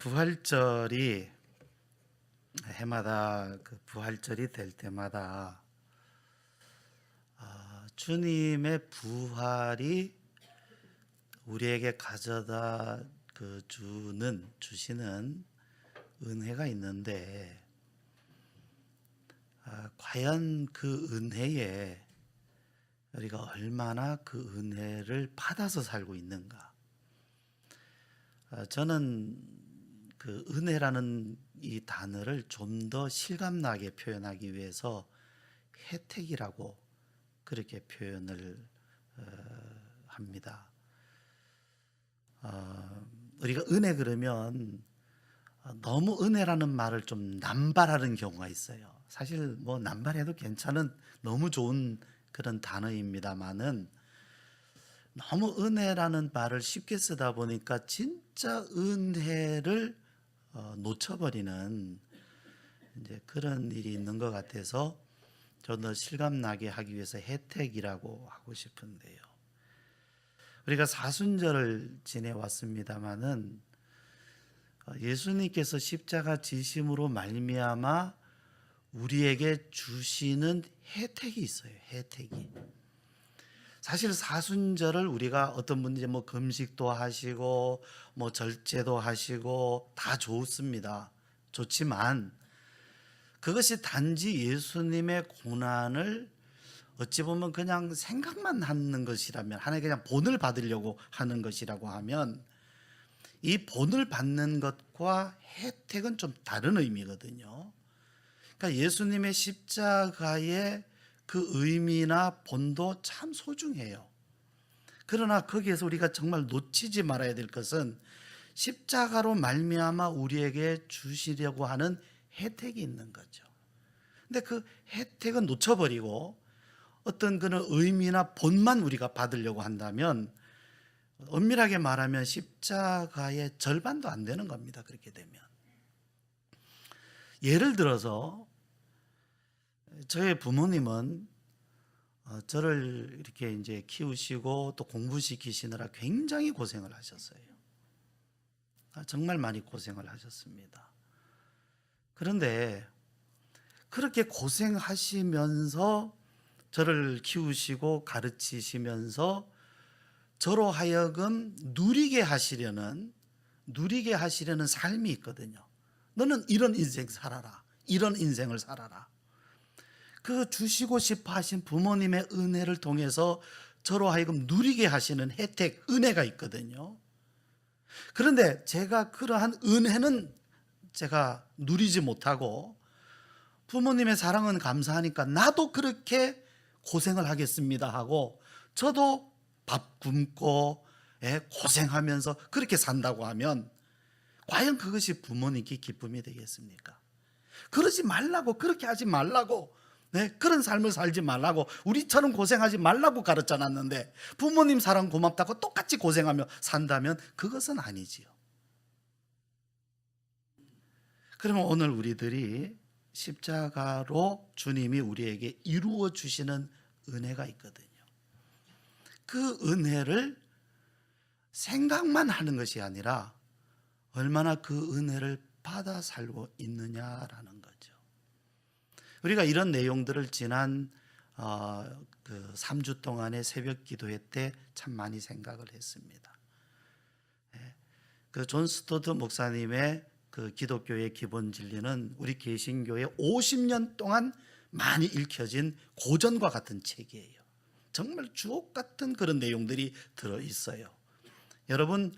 부활절이 해마다 그 부활절이 될 때마다 주님의 부활이 우리에게 가져다 주시는 은혜가 있는데 과연 그 은혜에 우리가 얼마나 그 은혜를 받아서 살고 있는가? 저는 그 은혜라는 이 단어를 좀 더 실감나게 표현하기 위해서 혜택이라고 그렇게 표현을 합니다. 우리가 은혜 그러면 너무 은혜라는 말을 좀 남발하는 경우가 있어요. 사실 뭐 남발해도 괜찮은 너무 좋은 그런 단어입니다만은 너무 은혜라는 말을 쉽게 쓰다 보니까 진짜 은혜를 놓쳐버리는 이제 그런 일이 있는 것 같아서 좀 더 실감나게 하기 위해서 혜택이라고 하고 싶은데요. 우리가 사순절을 지내왔습니다마는 예수님께서 십자가 지심으로 말미암아 우리에게 주시는 혜택이 있어요. 혜택이. 사실 사순절을 우리가 어떤 분들이 뭐 금식도 하시고 뭐 절제도 하시고 다 좋습니다. 좋지만 그것이 단지 예수님의 고난을 어찌 보면 그냥 생각만 하는 것이라면, 하나님 그냥 본을 받으려고 하는 것이라고 하면 이 본을 받는 것과 혜택은 좀 다른 의미거든요. 그러니까 예수님의 십자가의 그 의미나 본도 참 소중해요. 그러나 거기에서 우리가 정말 놓치지 말아야 될 것은 십자가로 말미암아 우리에게 주시려고 하는 혜택이 있는 거죠. 근데 그 혜택은 놓쳐버리고 어떤 그런 의미나 본만 우리가 받으려고 한다면 엄밀하게 말하면 십자가의 절반도 안 되는 겁니다. 그렇게 되면 예를 들어서 저의 부모님은 저를 이렇게 이제 키우시고 또 공부시키시느라 굉장히 고생을 하셨어요. 정말 많이 고생을 하셨습니다. 그런데 그렇게 고생하시면서 저를 키우시고 가르치시면서 저로 하여금 누리게 하시려는 삶이 있거든요. 너는 이런 인생 살아라. 이런 인생을 살아라. 그 주시고 싶어 하신 부모님의 은혜를 통해서 저로 하여금 누리게 하시는 혜택, 은혜가 있거든요. 그런데 제가 그러한 은혜는 제가 누리지 못하고 부모님의 사랑은 감사하니까 나도 그렇게 고생을 하겠습니다 하고 저도 밥 굶고 고생하면서 그렇게 산다고 하면 과연 그것이 부모님께 기쁨이 되겠습니까? 그러지 말라고, 그렇게 하지 말라고, 그런 삶을 살지 말라고, 우리처럼 고생하지 말라고 가르쳐 놨는데 부모님 사랑 고맙다고 똑같이 고생하며 산다면 그것은 아니지요. 그러면 오늘 우리들이 십자가로 주님이 우리에게 이루어 주시는 은혜가 있거든요. 그 은혜를 생각만 하는 것이 아니라 얼마나 그 은혜를 받아 살고 있느냐라는 거죠. 우리가 이런 내용들을 지난 그 3주 동안의 새벽 기도회 때 참 많이 생각을 했습니다. 그 존 스토드 목사님의 그 기독교의 기본 진리는 우리 개신교에 50년 동안 많이 읽혀진 고전과 같은 책이에요. 정말 주옥 같은 그런 내용들이 들어있어요. 여러분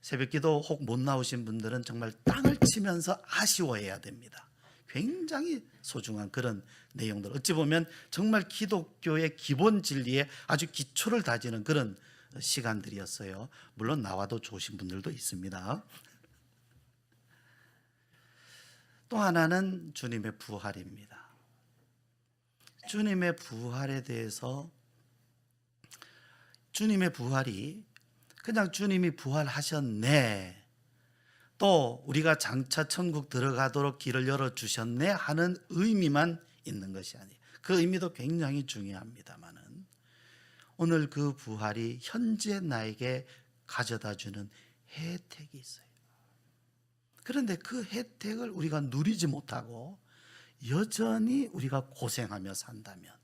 새벽기도 혹 못 나오신 분들은 정말 땅을 치면서 아쉬워해야 됩니다. 굉장히 소중한 그런 내용들, 어찌 보면 정말 기독교의 기본 진리에 아주 기초를 다지는 그런 시간들이었어요. 물론 나와도 좋으신 분들도 있습니다. 또 하나는 주님의 부활입니다. 주님의 부활에 대해서, 주님의 부활이 그냥 주님이 부활하셨네, 또 우리가 장차 천국 들어가도록 길을 열어주셨네 하는 의미만 있는 것이 아니에요. 그 의미도 굉장히 중요합니다만은 오늘 그 부활이 현재 나에게 가져다주는 혜택이 있어요. 그런데 그 혜택을 우리가 누리지 못하고 여전히 우리가 고생하며 산다면,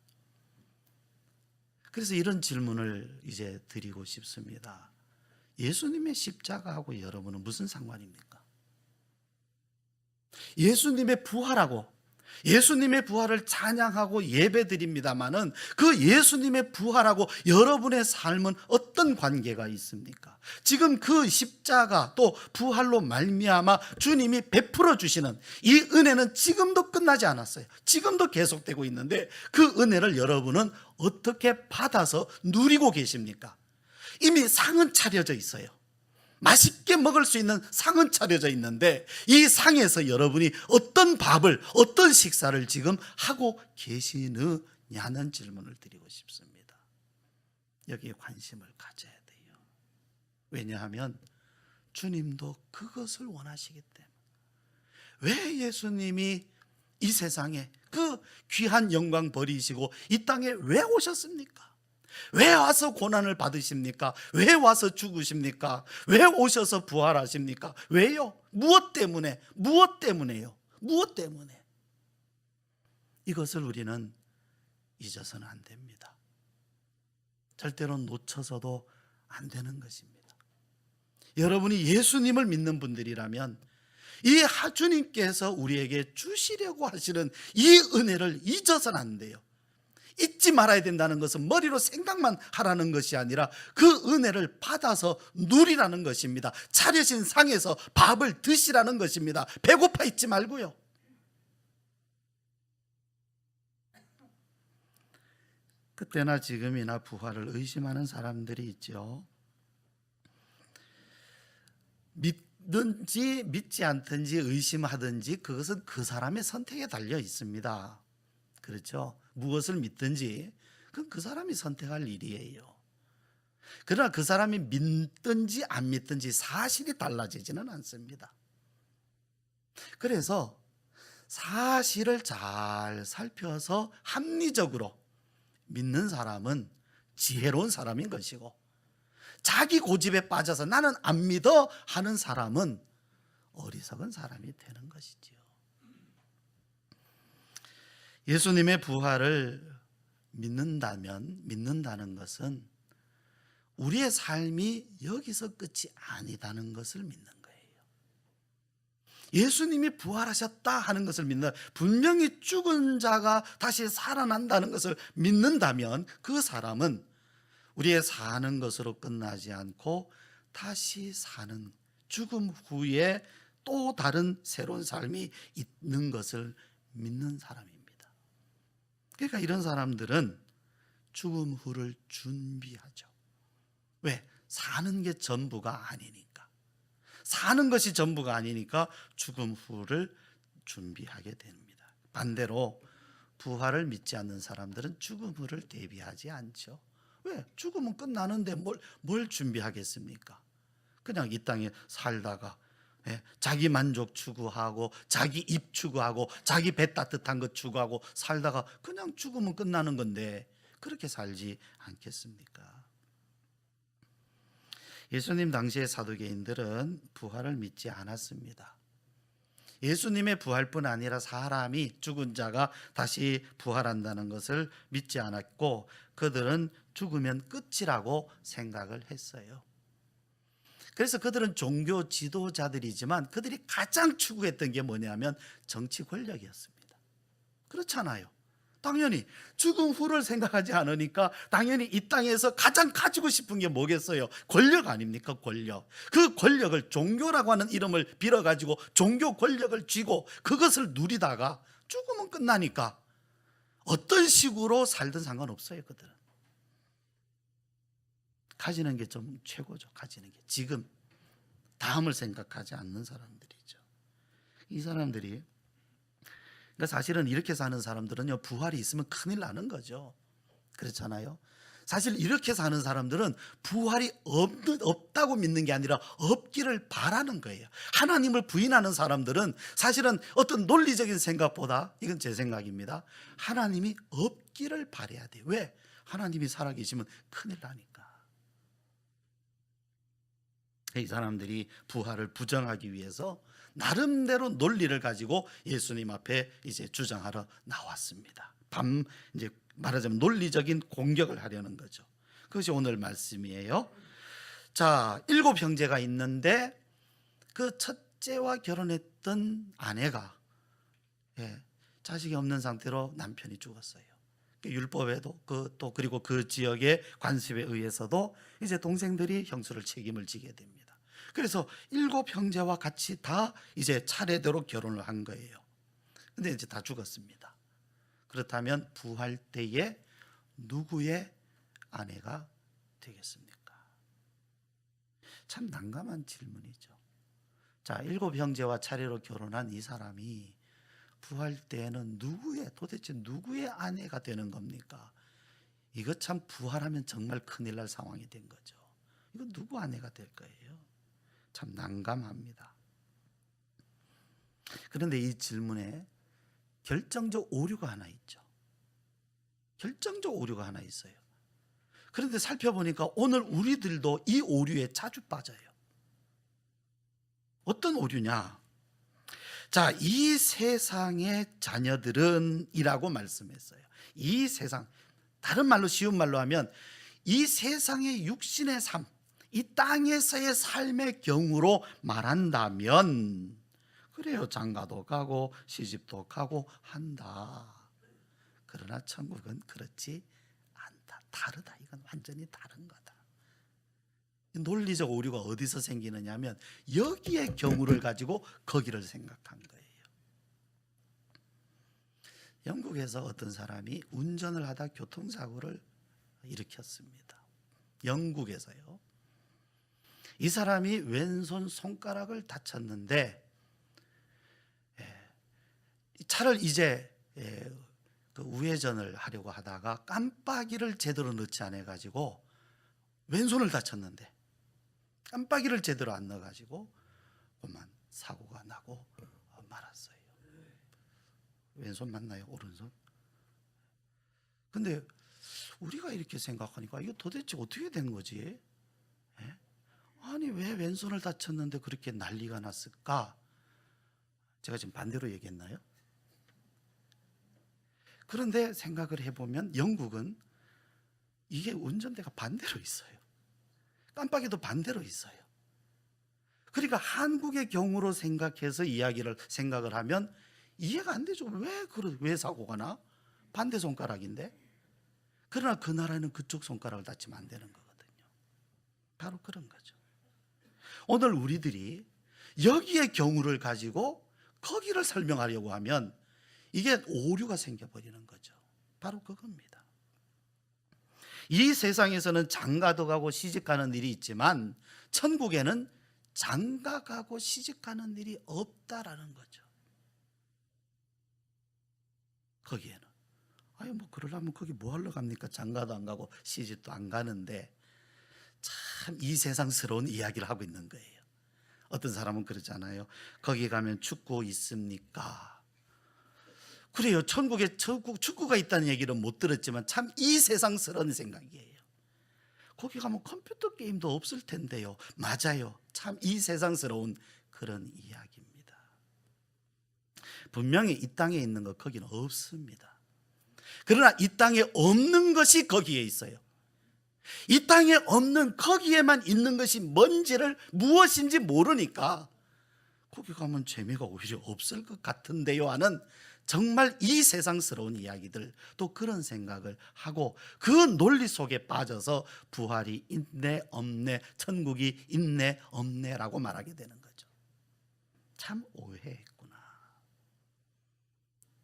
그래서 이런 질문을 이제 드리고 싶습니다. 예수님의 십자가하고 여러분은 무슨 상관입니까? 예수님의 부활하고, 예수님의 부활을 찬양하고 예배드립니다마는 그 예수님의 부활하고 여러분의 삶은 어떤 관계가 있습니까? 지금 그 십자가 또 부활로 말미암아 주님이 베풀어 주시는 이 은혜는 지금도 끝나지 않았어요. 지금도 계속되고 있는데 그 은혜를 여러분은 어떻게 받아서 누리고 계십니까? 이미 상은 차려져 있어요. 맛있게 먹을 수 있는 상은 차려져 있는데 이 상에서 여러분이 어떤 밥을, 어떤 식사를 지금 하고 계시느냐는 질문을 드리고 싶습니다. 여기에 관심을 가져야 돼요. 왜냐하면 주님도 그것을 원하시기 때문에. 왜 예수님이 이 세상에 그 귀한 영광 버리시고 이 땅에 왜 오셨습니까? 왜 와서 고난을 받으십니까? 왜 와서 죽으십니까? 왜 오셔서 부활하십니까? 왜요? 무엇 때문에? 무엇 때문에요? 무엇 때문에? 이것을 우리는 잊어서는 안 됩니다. 절대로 놓쳐서도 안 되는 것입니다. 여러분이 예수님을 믿는 분들이라면 이 주님께서 우리에게 주시려고 하시는 이 은혜를 잊어서는 안 돼요. 잊지 말아야 된다는 것은 머리로 생각만 하라는 것이 아니라 그 은혜를 받아서 누리라는 것입니다. 차려진 상에서 밥을 드시라는 것입니다. 배고파 있지 말고요. 그때나 지금이나 부활을 의심하는 사람들이 있죠. 믿든지 믿지 않든지 의심하든지 그것은 그 사람의 선택에 달려 있습니다. 그렇죠? 무엇을 믿든지 그건 그 사람이 선택할 일이에요. 그러나 그 사람이 믿든지 안 믿든지 사실이 달라지지는 않습니다. 그래서 사실을 잘 살펴서 합리적으로 믿는 사람은 지혜로운 사람인 것이고, 자기 고집에 빠져서 나는 안 믿어 하는 사람은 어리석은 사람이 되는 것이지요. 예수님의 부활을 믿는다는 것은 우리의 삶이 여기서 끝이 아니다는 것을 믿는 거예요. 예수님이 부활하셨다 하는 것을 믿는, 분명히 죽은 자가 다시 살아난다는 것을 믿는다면 그 사람은 우리의 사는 것으로 끝나지 않고 다시 사는, 죽음 후에 또 다른 새로운 삶이 있는 것을 믿는 사람입니다. 그러니까 이런 사람들은 죽음 후를 준비하죠. 왜? 사는 게 전부가 아니니까. 사는 것이 전부가 아니니까 죽음 후를 준비하게 됩니다. 반대로 부활을 믿지 않는 사람들은 죽음 후를 대비하지 않죠. 왜? 죽음은 끝나는데 뭘 준비하겠습니까? 그냥 이 땅에 살다가 자기 만족 추구하고 자기 입 추구하고 자기 배 따뜻한 것 추구하고 살다가 그냥 죽으면 끝나는 건데 그렇게 살지 않겠습니까? 예수님 당시의 사두개인들은 부활을 믿지 않았습니다. 예수님의 부활뿐 아니라 사람이, 죽은 자가 다시 부활한다는 것을 믿지 않았고, 그들은 죽으면 끝이라고 생각을 했어요. 그래서 그들은 종교 지도자들이지만 그들이 가장 추구했던 게 뭐냐면 정치 권력이었습니다. 그렇잖아요. 당연히 죽음 후를 생각하지 않으니까 당연히 이 땅에서 가장 가지고 싶은 게 뭐겠어요? 권력 아닙니까? 권력. 그 권력을 종교라고 하는 이름을 빌어가지고 종교 권력을 쥐고 그것을 누리다가 죽으면 끝나니까 어떤 식으로 살든 상관없어요. 그들은 가지는 게 좀 최고죠. 가지는 게 지금 다음을 생각하지 않는 사람들이죠. 이 사람들이, 그러니까 사실은 이렇게 사는 사람들은요, 부활이 있으면 큰일 나는 거죠. 그렇잖아요. 사실 이렇게 사는 사람들은 부활이 없다고 믿는 게 아니라 없기를 바라는 거예요. 하나님을 부인하는 사람들은 사실은 어떤 논리적인 생각보다, 이건 제 생각입니다, 하나님이 없기를 바라야 돼요. 왜? 하나님이 살아계시면 큰일 나니까. 이 사람들이 부활을 부정하기 위해서 나름대로 논리를 가지고 예수님 앞에 이제 주장하러 나왔습니다. 이제 말하자면 논리적인 공격을 하려는 거죠. 그것이 오늘 말씀이에요. 자, 7 형제가 있는데 그 첫째와 결혼했던 아내가 자식이 없는 상태로 남편이 죽었어요. 율법에도 그리고 그 지역의 관습에 의해서도 이제 동생들이 형수를 책임을 지게 됩니다. 그래서 7 형제와 같이 다 이제 차례대로 결혼을 한 거예요. 근데 이제 다 죽었습니다. 그렇다면 부활 때에 누구의 아내가 되겠습니까? 참 난감한 질문이죠. 자, 7 형제와 차례로 결혼한 이 사람이 부활 때에는 도대체 누구의 아내가 되는 겁니까? 이거 참 부활하면 정말 큰일 날 상황이 된 거죠. 이거 누구 아내가 될 거예요? 참 난감합니다. 그런데 이 질문에 결정적 오류가 하나 있죠. 결정적 오류가 하나 있어요. 그런데 살펴보니까 오늘 우리들도 이 오류에 자주 빠져요. 어떤 오류냐? 자, 이 세상의 자녀들은 이라고 말씀했어요. 이 세상, 다른 말로 쉬운 말로 하면 이 세상의 육신의 삶, 이 땅에서의 삶의 경우로 말한다면 그래요, 장가도 가고 시집도 가고 한다. 그러나 천국은 그렇지 않다. 다르다. 이건 완전히 다른 거다. 논리적 오류가 어디서 생기느냐 하면 여기에 경우를 가지고 거기를 생각한 거예요. 영국에서 어떤 사람이 운전을 하다 교통사고를 일으켰습니다. 영국에서요. 이 사람이 왼손 손가락을 다쳤는데 차를 이제 그 우회전을 하려고 하다가 깜빡이를 제대로 넣지 않아 가지고 왼손을 다쳤는데 깜빡이를 제대로 안 넣어 가지고 그만 사고가 나고 말았어요. 왼손 맞나요? 오른손? 근데 우리가 이렇게 생각하니까 이거 도대체 어떻게 된 거지? 아니 왜 왼손을 다쳤는데 그렇게 난리가 났을까? 제가 지금 반대로 얘기했나요? 그런데 생각을 해보면 영국은 이게 운전대가 반대로 있어요. 깜빡이도 반대로 있어요. 그러니까 한국의 경우로 생각해서 생각을 하면 이해가 안 되죠. 왜 사고가 나? 반대 손가락인데. 그러나 그 나라는 그쪽 손가락을 다치면 안 되는 거거든요. 바로 그런 거죠. 오늘 우리들이 여기의 경우를 가지고 거기를 설명하려고 하면 이게 오류가 생겨버리는 거죠. 바로 그겁니다. 이 세상에서는 장가도 가고 시집가는 일이 있지만 천국에는 장가가고 시집가는 일이 없다라는 거죠. 거기에는 뭐 그러려면 거기 뭐 하러 갑니까? 장가도 안 가고 시집도 안 가는데 참 이 세상스러운 이야기를 하고 있는 거예요. 어떤 사람은 그러잖아요. 거기 가면 축구 있습니까? 그래요. 천국에 축구가 있다는 얘기는 못 들었지만 참 이 세상스러운 생각이에요. 거기 가면 컴퓨터 게임도 없을 텐데요. 맞아요. 참 이 세상스러운 그런 이야기입니다. 분명히 이 땅에 있는 것 거기는 없습니다. 그러나 이 땅에 없는 것이 거기에 있어요. 이 땅에 없는 거기에만 있는 것이 무엇인지 모르니까 거기 가면 재미가 오히려 없을 것 같은데요 하는 정말 이 세상스러운 이야기들, 또 그런 생각을 하고 그 논리 속에 빠져서 부활이 있네 없네, 천국이 있네 없네라고 말하게 되는 거죠. 참 오해했구나.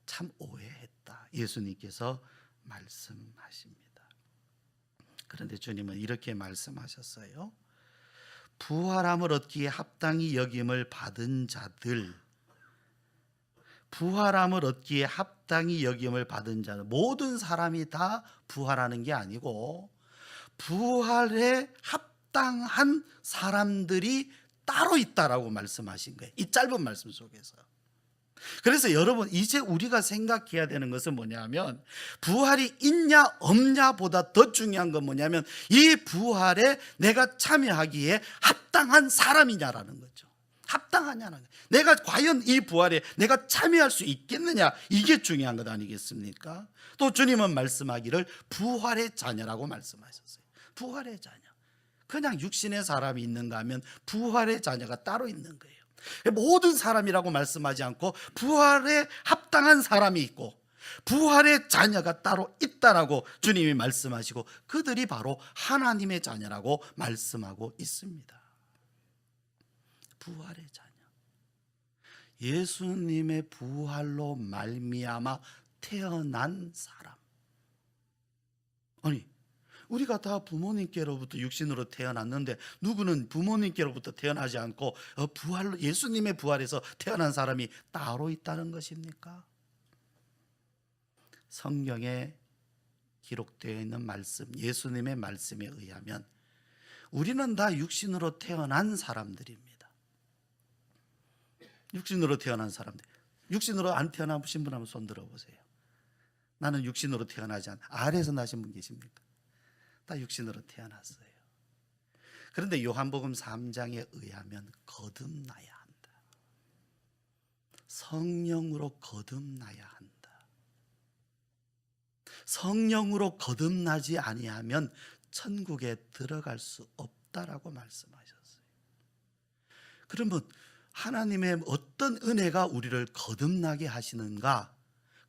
참 오해했다. 예수님께서 말씀하십니다. 그런데 주님은 이렇게 말씀하셨어요. 부활함을 얻기에 합당히 여김을 받은 자들, 부활함을 얻기에 합당히 여김을 받은 자들, 모든 사람이 다 부활하는 게 아니고 부활에 합당한 사람들이 따로 있다라고 말씀하신 거예요. 이 짧은 말씀 속에서. 그래서 여러분, 이제 우리가 생각해야 되는 것은 뭐냐면 부활이 있냐 없냐보다 더 중요한 건 뭐냐면 이 부활에 내가 참여하기에 합당한 사람이냐라는 거죠. 합당하냐는 거예요. 내가 과연 이 부활에 내가 참여할 수 있겠느냐, 이게 중요한 것 아니겠습니까? 또 주님은 말씀하기를 부활의 자녀라고 말씀하셨어요. 부활의 자녀. 그냥 육신의 사람이 있는가 하면 부활의 자녀가 따로 있는 거예요. 모든 사람이라고 말씀하지 않고 부활에 합당한 사람이 있고 부활의 자녀가 따로 있다라고 주님이 말씀하시고, 그들이 바로 하나님의 자녀라고 말씀하고 있습니다. 부활의 자녀. 예수님의 부활로 말미암아 태어난 사람. 아니, 우리가 다 부모님께로부터 육신으로 태어났는데 누구는 부모님께로부터 태어나지 않고 부활로, 예수님의 부활에서 태어난 사람이 따로 있다는 것입니까? 성경에 기록되어 있는 말씀, 예수님의 말씀에 의하면 우리는 다 육신으로 태어난 사람들입니다. 육신으로 태어난 사람들. 육신으로 안 태어나신 분 한번 손 들어보세요. 나는 육신으로 태어나지 않아. 아래에서 나신 분 계십니까? 다 육신으로 태어났어요. 그런데 요한복음 3장에 의하면 거듭나야 한다. 성령으로 거듭나야 한다. 성령으로 거듭나지 아니하면 천국에 들어갈 수 없다라고 말씀하셨어요. 그러면 하나님의 어떤 은혜가 우리를 거듭나게 하시는가?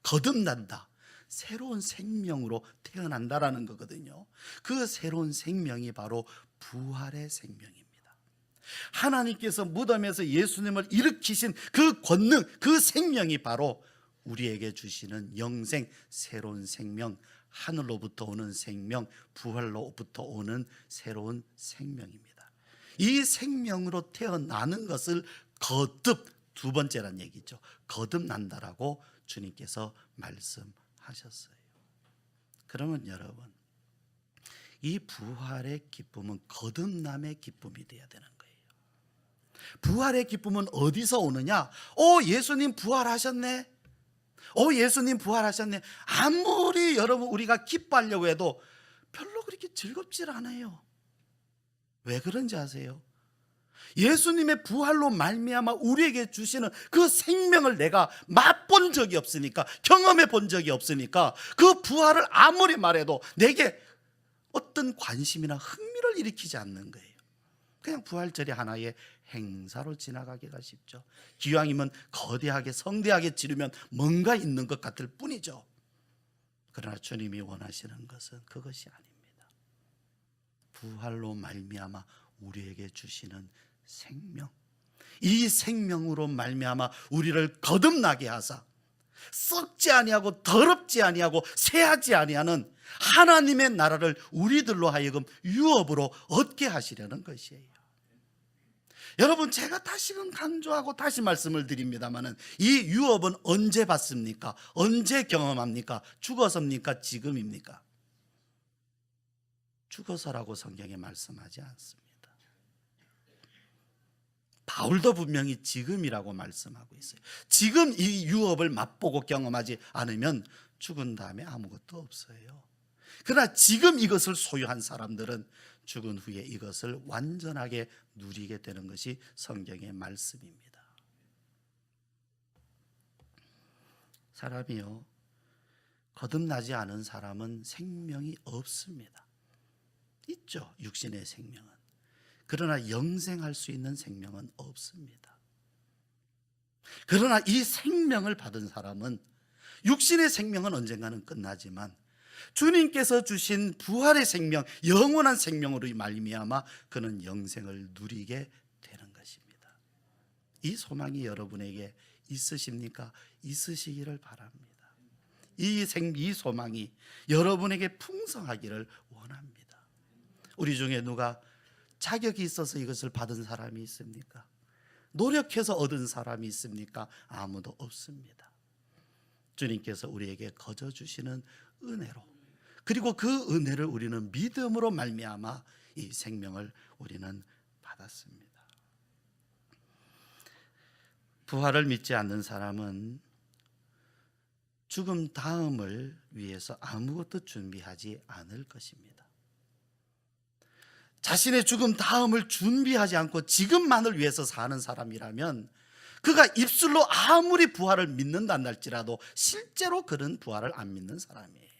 거듭난다. 새로운 생명으로 태어난다라는 거거든요. 그 새로운 생명이 바로 부활의 생명입니다. 하나님께서 무덤에서 예수님을 일으키신 그 권능, 그 생명이 바로 우리에게 주시는 영생, 새로운 생명, 하늘로부터 오는 생명, 부활로부터 오는 새로운 생명입니다. 이 생명으로 태어나는 것을 거듭, 두 번째란 얘기죠. 거듭난다라고 주님께서 말씀하셨어요. 그러면 여러분, 이 부활의 기쁨은 거듭남의 기쁨이 되어야 되는 거예요. 부활의 기쁨은 어디서 오느냐? 예수님 부활하셨네. 예수님 부활하셨네. 아무리 여러분 우리가 기뻐하려고 해도 별로 그렇게 즐겁질 않아요. 왜 그런지 아세요? 예수님의 부활로 말미암아 우리에게 주시는 그 생명을 내가 맛본 적이 없으니까, 경험해 본 적이 없으니까 그 부활을 아무리 말해도 내게 어떤 관심이나 흥미를 일으키지 않는 거예요. 그냥 부활절이 하나의 행사로 지나가기가 쉽죠. 기왕이면 거대하게 성대하게 지르면 뭔가 있는 것 같을 뿐이죠. 그러나 주님이 원하시는 것은 그것이 아닙니다. 부활로 말미암아 우리에게 주시는 생명, 이 생명으로 말미암아 우리를 거듭나게 하사 썩지 아니하고 더럽지 아니하고 새하지 아니하는 하나님의 나라를 우리들로 하여금 유업으로 얻게 하시려는 것이에요. 여러분, 제가 다시금 강조하고 다시 말씀을 드립니다마는 이 유업은 언제 받습니까? 언제 경험합니까? 죽어서입니까? 지금입니까? 죽어서라고 성경에 말씀하지 않습니다. 바울도 분명히 지금이라고 말씀하고 있어요. 지금 이 유업을 맛보고 경험하지 않으면 죽은 다음에 아무것도 없어요. 그러나 지금 이것을 소유한 사람들은 죽은 후에 이것을 완전하게 누리게 되는 것이 성경의 말씀입니다. 사람이요, 거듭나지 않은 사람은 생명이 없습니다. 있죠, 육신의 생명은. 그러나 영생할 수 있는 생명은 없습니다. 그러나 이 생명을 받은 사람은, 육신의 생명은 언젠가는 끝나지만 주님께서 주신 부활의 생명, 영원한 생명으로 말미암아 그는 영생을 누리게 되는 것입니다. 이 소망이 여러분에게 있으십니까? 있으시기를 바랍니다. 이 소망이 여러분에게 풍성하기를 원합니다. 우리 중에 누가 자격이 있어서 이것을 받은 사람이 있습니까? 노력해서 얻은 사람이 있습니까? 아무도 없습니다. 주님께서 우리에게 거저 주시는 은혜로, 그리고 그 은혜를 우리는 믿음으로 말미암아 이 생명을 우리는 받았습니다. 부활을 믿지 않는 사람은 죽음 다음을 위해서 아무것도 준비하지 않을 것입니다. 자신의 죽음 다음을 준비하지 않고 지금만을 위해서 사는 사람이라면 그가 입술로 아무리 부활을 믿는다 할지라도 실제로 그런 부활을 안 믿는 사람이에요.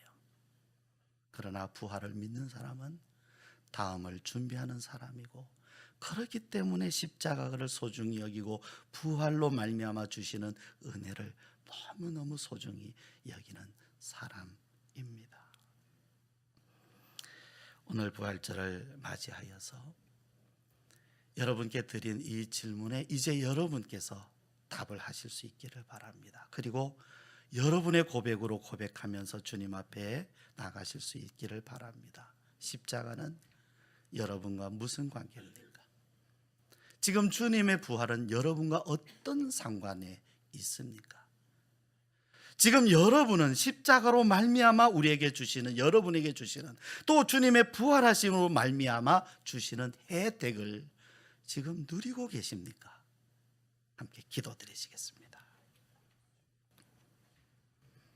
그러나 부활을 믿는 사람은 다음을 준비하는 사람이고, 그렇기 때문에 십자가를 소중히 여기고 부활로 말미암아 주시는 은혜를 너무너무 소중히 여기는 사람입니다. 오늘 부활절을 맞이하여서 여러분께 드린 이 질문에 이제 여러분께서 답을 하실 수 있기를 바랍니다. 그리고 여러분의 고백으로 고백하면서 주님 앞에 나가실 수 있기를 바랍니다. 십자가는 여러분과 무슨 관계입니까? 지금 주님의 부활은 여러분과 어떤 상관에 있습니까? 지금 여러분은 십자가로 말미암아 우리에게 주시는, 여러분에게 주시는, 또 주님의 부활하심으로 말미암아 주시는 혜택을 지금 누리고 계십니까? 함께 기도드리시겠습니다.